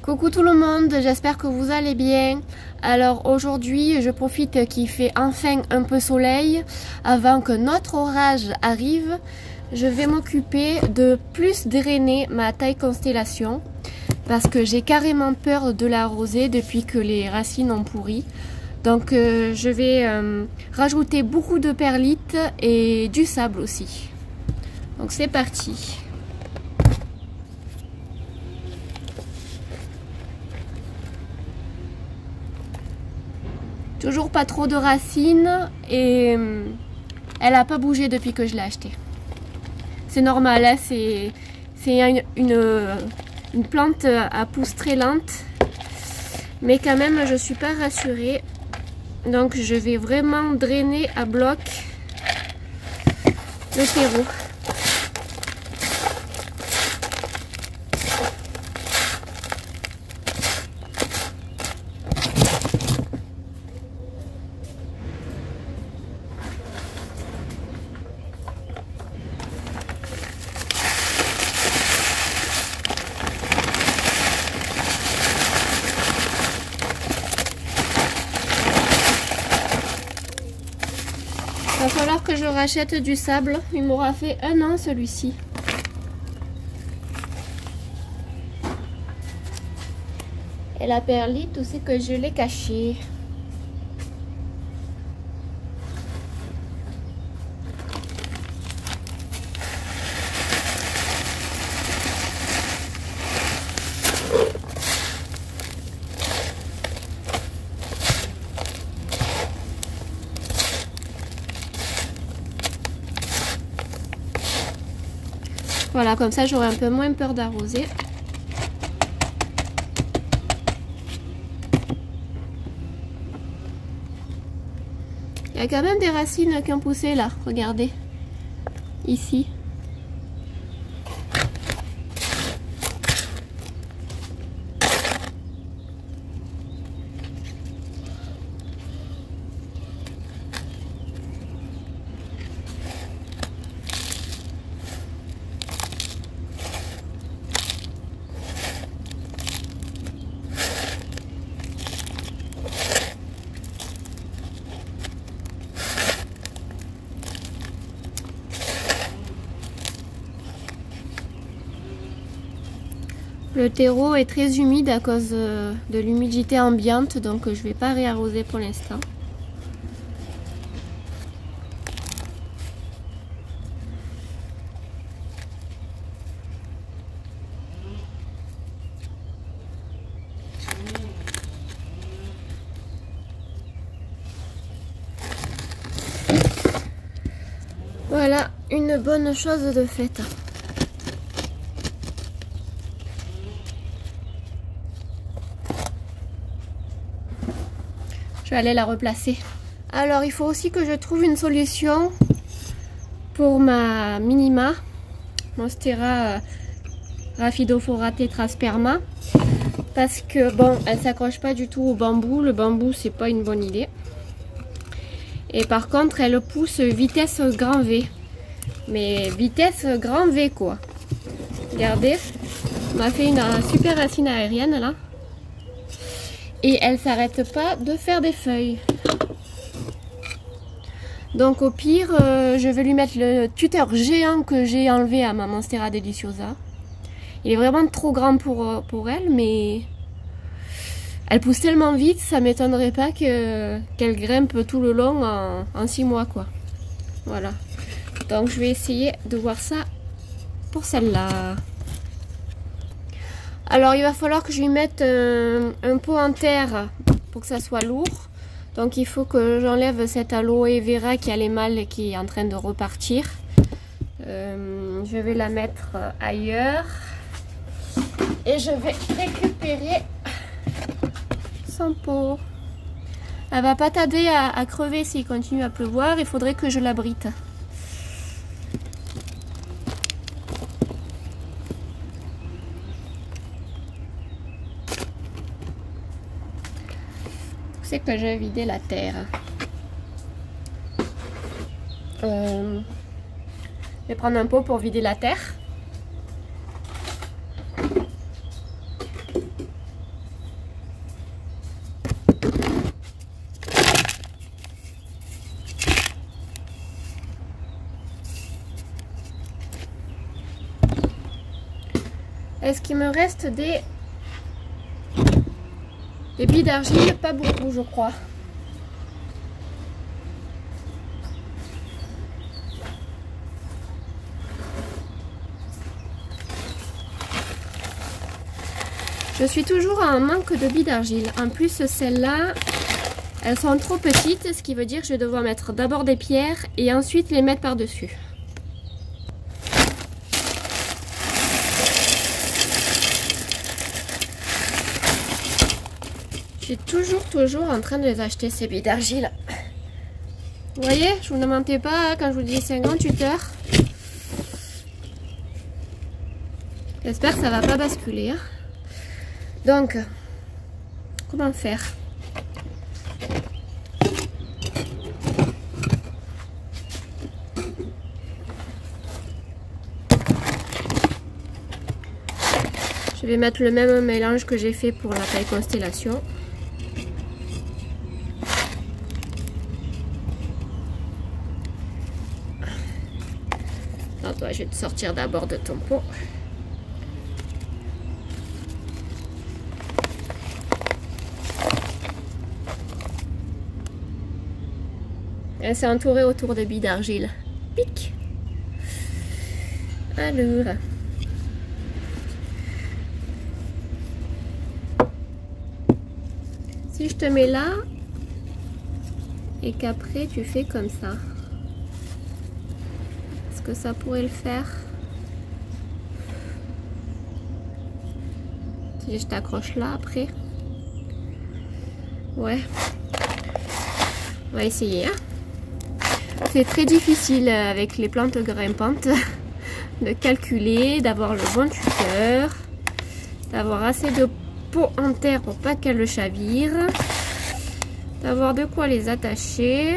Coucou tout le monde, j'espère que vous allez bien. Alors aujourd'hui, je profite qu'il fait enfin un peu soleil avant que notre orage arrive. Je vais m'occuper de plus drainer ma taille constellation parce que j'ai carrément peur de l'arroser depuis que les racines ont pourri. Donc je vais rajouter beaucoup de perlite et du sable aussi. Donc c'est parti. Toujours pas trop de racines et elle n'a pas bougé depuis que je l'ai achetée. C'est normal, hein, c'est une plante à pousse très lente. Mais quand même, je suis pas rassurée. Donc je vais vraiment drainer à bloc le terreau. Il va falloir que je rachète du sable. Il m'aura fait 1 an celui-ci. Et la perlite, où c'est que je l'ai cachée? Voilà, comme ça j'aurai un peu moins peur d'arroser. Il y a quand même des racines qui ont poussé là, regardez. Ici. Le terreau est très humide à cause de l'humidité ambiante, donc je ne vais pas réarroser pour l'instant. Voilà, une bonne chose de faite. Je vais aller la replacer. Alors il faut aussi que je trouve une solution pour ma minima Monstera Rhaphidophora tetrasperma, parce que bon, elle s'accroche pas du tout au bambou. Le bambou, c'est pas une bonne idée. Et par contre, elle pousse vitesse grand V. Mais vitesse grand V quoi. Regardez, on m'a fait une super racine aérienne là. Et elle s'arrête pas de faire des feuilles. Donc au pire, je vais lui mettre le tuteur géant que j'ai enlevé à ma Monstera deliciosa. Il est vraiment trop grand pour elle, mais elle pousse tellement vite, ça m'étonnerait pas qu'elle grimpe tout le long en 6 mois quoi. Voilà. Donc je vais essayer de voir ça pour celle-là. Alors il va falloir que je lui mette un pot en terre pour que ça soit lourd. Donc il faut que j'enlève cette aloe vera qui a les mâles qui est en train de repartir. Je vais la mettre ailleurs. Et je vais récupérer son pot. Elle va pas tarder à crever s'il continue à pleuvoir. Il faudrait que je l'abrite. C'est que j'ai vidé la terre. Je vais prendre un pot pour vider la terre. Est-ce qu'il me reste des billes d'argile? Pas beaucoup, je crois. Je suis toujours à un manque de billes d'argile. En plus, celles-là, elles sont trop petites, ce qui veut dire que je vais devoir mettre d'abord des pierres et ensuite les mettre par-dessus. Je suis toujours en train de les acheter, ces billes d'argile. Vous voyez, je vous ne mentais pas hein, quand je vous dis 58 heures. J'espère que ça va pas basculer. Hein. Donc, comment faire? Je vais mettre le même mélange que j'ai fait pour la taille constellation. Non, toi, je vais te sortir d'abord de ton pot. Elle s'est entourée autour de billes d'argile. Pic! Alors. Si je te mets là, et qu'après tu fais comme ça, est-ce que ça pourrait le faire? Si je t'accroche là après. Ouais. On va essayer. Hein. C'est très difficile avec les plantes grimpantes de calculer, d'avoir le bon tuteur, d'avoir assez de pot en terre pour pas qu'elle chavire, d'avoir de quoi les attacher.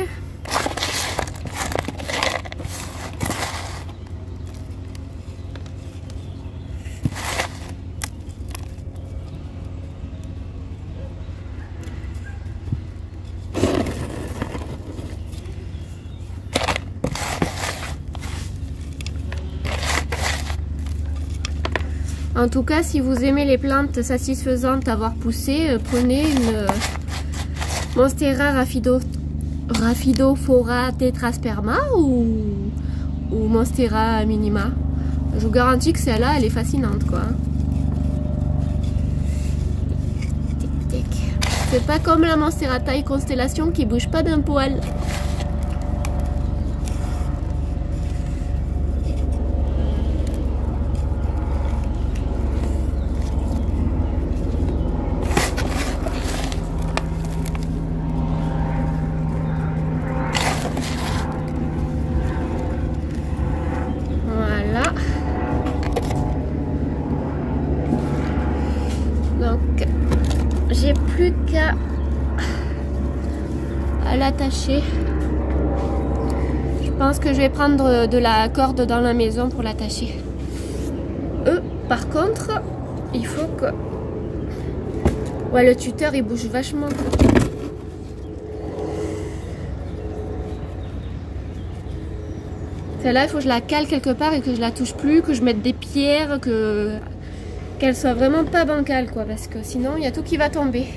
En tout cas, si vous aimez les plantes satisfaisantes à voir pousser, prenez une Monstera Rhaphidophora tetrasperma ou Monstera minima. Je vous garantis que celle-là, elle est fascinante, quoi. C'est pas comme la Monstera taille constellation qui bouge pas d'un poil. J'ai plus qu'à l'attacher. Je pense que je vais prendre de la corde dans la maison pour l'attacher. Par contre, il faut que... Ouais, le tuteur il bouge vachement. Celle-là, il faut que je la cale quelque part et que je la touche plus, que je mette des pierres, qu'elle soit vraiment pas bancale, quoi, parce que sinon il y a tout qui va tomber.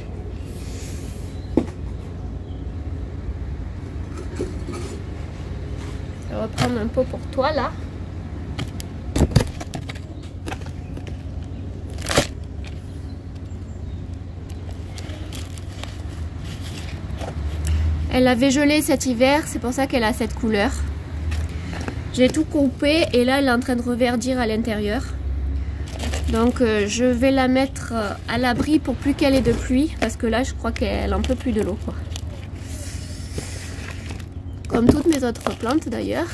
Je vais reprendre un pot pour toi là. Elle avait gelé cet hiver, c'est pour ça qu'elle a cette couleur. J'ai tout coupé et là elle est en train de reverdir à l'intérieur. Donc je vais la mettre à l'abri pour plus qu'elle ait de pluie, parce que là je crois qu'elle en peut plus de l'eau, quoi. Comme toutes mes autres plantes d'ailleurs.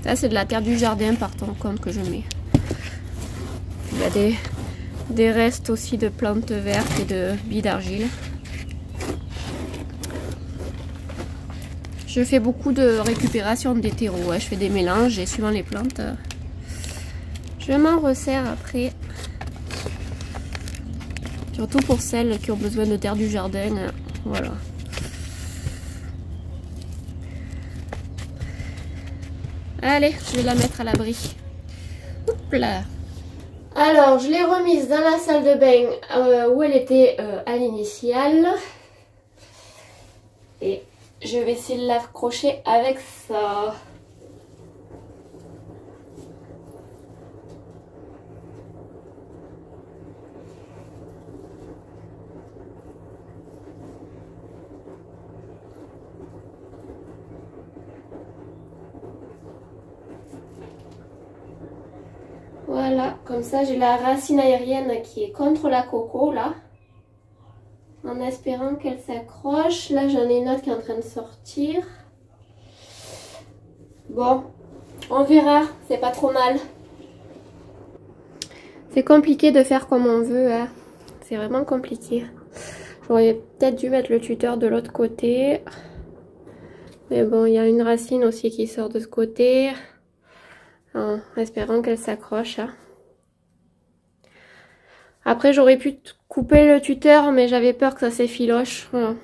Ça c'est de la terre du jardin par contre que je mets. Il y a des restes aussi de plantes vertes et de billes d'argile. Je fais beaucoup de récupération des terreaux, ouais. Je fais des mélanges et suivant les plantes, Je m'en resserre après. Surtout pour celles qui ont besoin de terre du jardin. Voilà. Allez, je vais la mettre à l'abri. Hop là. Alors, je l'ai remise dans la salle de bain où elle était à l'initiale. Et je vais essayer de l'accrocher avec ça. Voilà, comme ça j'ai la racine aérienne qui est contre la coco là. En espérant qu'elle s'accroche. Là j'en ai une autre qui est en train de sortir. Bon, on verra, c'est pas trop mal. C'est compliqué de faire comme on veut, hein. C'est vraiment compliqué. J'aurais peut-être dû mettre le tuteur de l'autre côté. Mais bon, il y a une racine aussi qui sort de ce côté. En espérant qu'elle s'accroche. Hein. Après j'aurais pu couper le tuteur mais j'avais peur que ça s'effiloche. Voilà.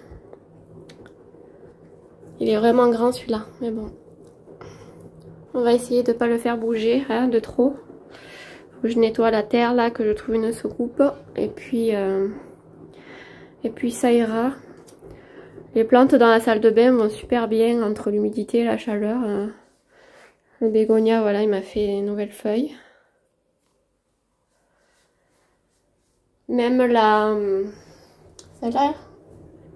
Il est vraiment grand celui-là. Mais bon. On va essayer de ne pas le faire bouger hein, de trop. Faut que je nettoie la terre là, que je trouve une soucoupe. Et puis ça ira. Les plantes dans la salle de bain vont super bien entre l'humidité et la chaleur. Hein. Le bégonia, voilà, il m'a fait une nouvelle feuille. Même la... celle-là,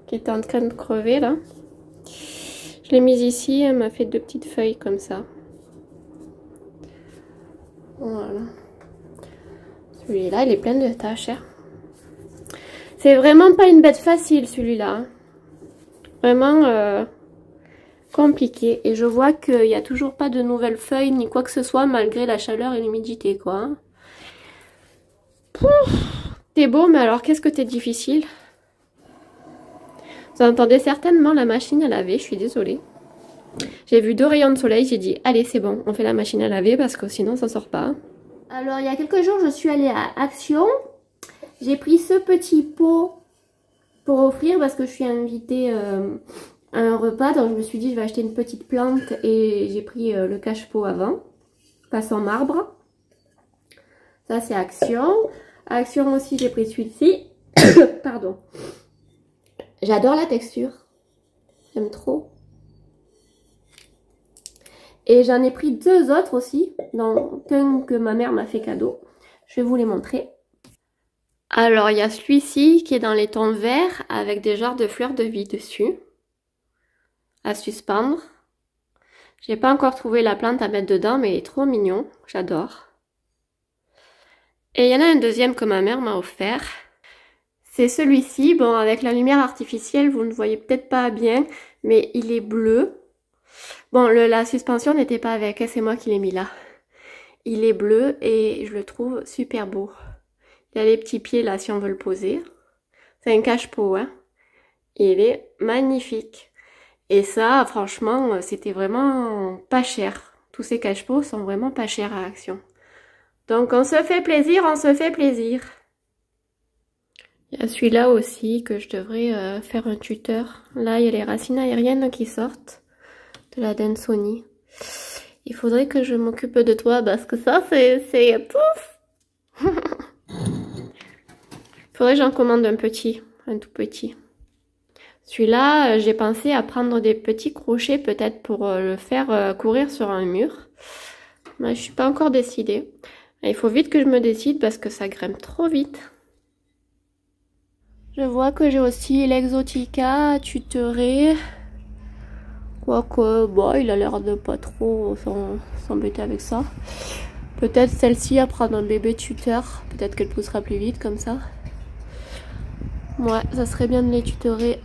qui était en train de crever, là. Je l'ai mise ici, elle m'a fait 2 petites feuilles comme ça. Voilà. Celui-là, il est plein de taches. Hein. C'est vraiment pas une bête facile, celui-là. Hein. Vraiment... compliqué et je vois qu'il n'y a toujours pas de nouvelles feuilles ni quoi que ce soit malgré la chaleur et l'humidité quoi. T'es beau mais alors qu'est-ce que t'es difficile. Vous entendez certainement la machine à laver, je suis désolée. J'ai vu 2 rayons de soleil, j'ai dit allez c'est bon on fait la machine à laver parce que sinon ça sort pas. Alors il y a quelques jours je suis allée à Action. J'ai pris ce petit pot pour offrir parce que je suis invitée un repas, donc je me suis dit je vais acheter une petite plante et j'ai pris le cache-pot avant, passe en marbre. Ça c'est Action. Action aussi j'ai pris celui-ci. Pardon. J'adore la texture. J'aime trop. Et j'en ai pris 2 autres aussi, dont un que ma mère m'a fait cadeau. Je vais vous les montrer. Alors il y a celui-ci qui est dans les tons verts avec des genres de fleurs de vie dessus. À suspendre. J'ai pas encore trouvé la plante à mettre dedans, mais il est trop mignon. J'adore. Et il y en a un deuxième que ma mère m'a offert. C'est celui-ci. Bon, avec la lumière artificielle, vous ne voyez peut-être pas bien, mais il est bleu. Bon, la suspension n'était pas avec, c'est moi qui l'ai mis là. Il est bleu et je le trouve super beau. Il y a les petits pieds là si on veut le poser. C'est un cache-pot, hein. Il est magnifique. Et ça, franchement, c'était vraiment pas cher. Tous ces cache-pots sont vraiment pas chers à Action. Donc, on se fait plaisir, on se fait plaisir. Il y a celui-là aussi que je devrais faire un tuteur. Là, il y a les racines aériennes qui sortent de la Dansoni. Il faudrait que je m'occupe de toi parce que ça, c'est pouf. Il faudrait que j'en commande un petit, un tout petit. Celui-là, j'ai pensé à prendre des petits crochets peut-être pour le faire courir sur un mur. Mais je suis pas encore décidée. Il faut vite que je me décide parce que ça grimpe trop vite. Je vois que j'ai aussi l'Exotica à tutorer. Quoique, bon, il a l'air de pas trop s'embêter avec ça. Peut-être celle-ci à prendre un bébé tuteur. Peut-être qu'elle poussera plus vite comme ça. Ouais, ça serait bien de les tutorer.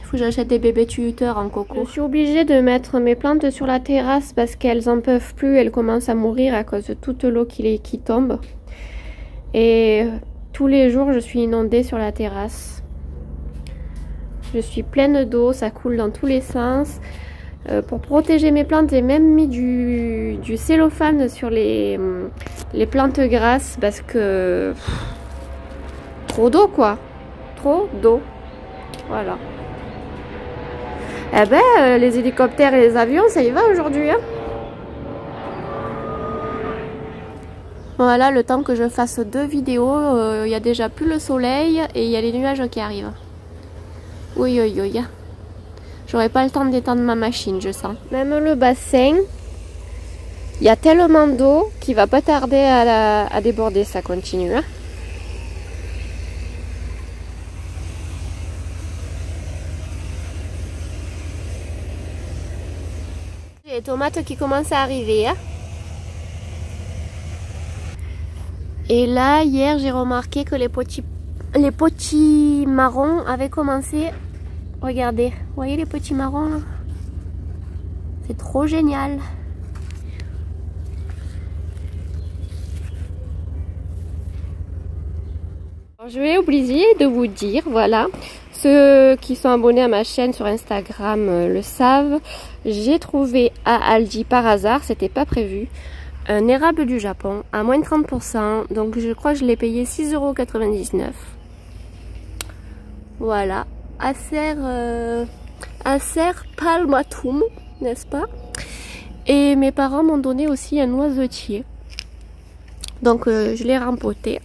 Il faut que j'achète des bébés tuteurs en coco. Je suis obligée de mettre mes plantes sur la terrasse parce qu'elles en peuvent plus. Elles commencent à mourir à cause de toute l'eau qui tombe. Et tous les jours, je suis inondée sur la terrasse. Je suis pleine d'eau, ça coule dans tous les sens. Pour protéger mes plantes, j'ai même mis du cellophane sur les les plantes grasses parce que trop d'eau quoi, trop d'eau. Voilà. Eh ben les hélicoptères et les avions ça y va aujourd'hui hein. Voilà, le temps que je fasse 2 vidéos, il y a déjà plus le soleil et il y a les nuages qui arrivent. Oui, oui, oui. J'aurai pas le temps d'étendre ma machine, je sens. Même le bassin, il y a tellement d'eau qu'il va pas tarder à déborder, ça continue. Hein. Les tomates qui commencent à arriver. Hein. Et là, hier, j'ai remarqué que les petits marrons avaient commencé. Regardez, vous voyez les petits marrons là? C'est trop génial. Alors, je vais oublier de vous dire, voilà, ceux qui sont abonnés à ma chaîne sur Instagram le savent, j'ai trouvé à Aldi par hasard, c'était pas prévu, un érable du Japon à moins de 30%, donc je crois que je l'ai payé 6,99 €. Voilà, Acer palmatum, n'est-ce pas? Et mes parents m'ont donné aussi un noisetier, donc je l'ai rempoté.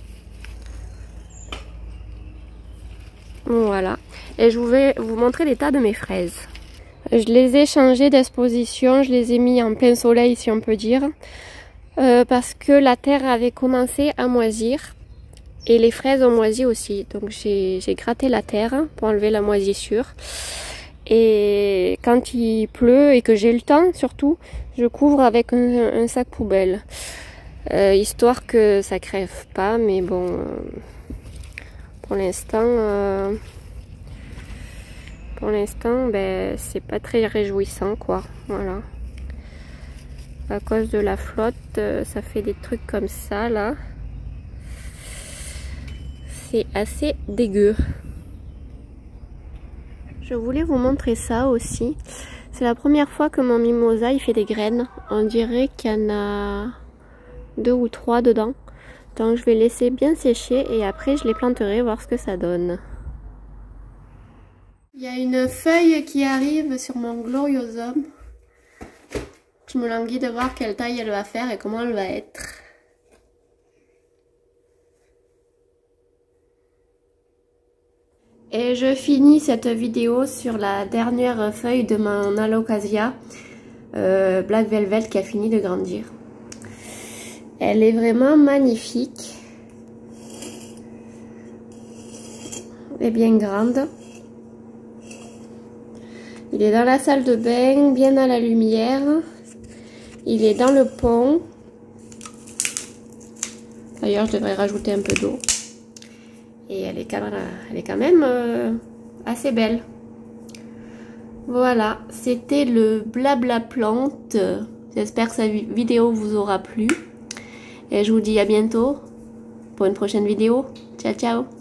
Voilà, et je vais vous montrer l'état de mes fraises. Je les ai changées d'exposition, je les ai mis en plein soleil si on peut dire. Parce que la terre avait commencé à moisir et les fraises ont moisi aussi. Donc j'ai gratté la terre pour enlever la moisissure. Et quand il pleut et que j'ai le temps surtout, je couvre avec un sac poubelle. Histoire que ça crève pas, mais bon, pour l'instant, ben, c'est pas très réjouissant quoi. Voilà. À cause de la flotte, ça fait des trucs comme ça là. C'est assez dégueu. Je voulais vous montrer ça aussi. C'est la première fois que mon mimosa il fait des graines. On dirait qu'il y en a 2 ou 3 dedans. Donc je vais laisser bien sécher et après je les planterai voir ce que ça donne. Il y a une feuille qui arrive sur mon gloriosum. Je me languis de voir quelle taille elle va faire et comment elle va être. Et je finis cette vidéo sur la dernière feuille de mon Alocasia Black Velvet qui a fini de grandir. Elle est vraiment magnifique. Elle est bien grande. Il est dans la salle de bain, bien à la lumière. Il est dans le pont. D'ailleurs, je devrais rajouter un peu d'eau. Et elle est quand même assez belle. Voilà, c'était le blabla plante. J'espère que cette vidéo vous aura plu. Et je vous dis à bientôt pour une prochaine vidéo. Ciao, ciao!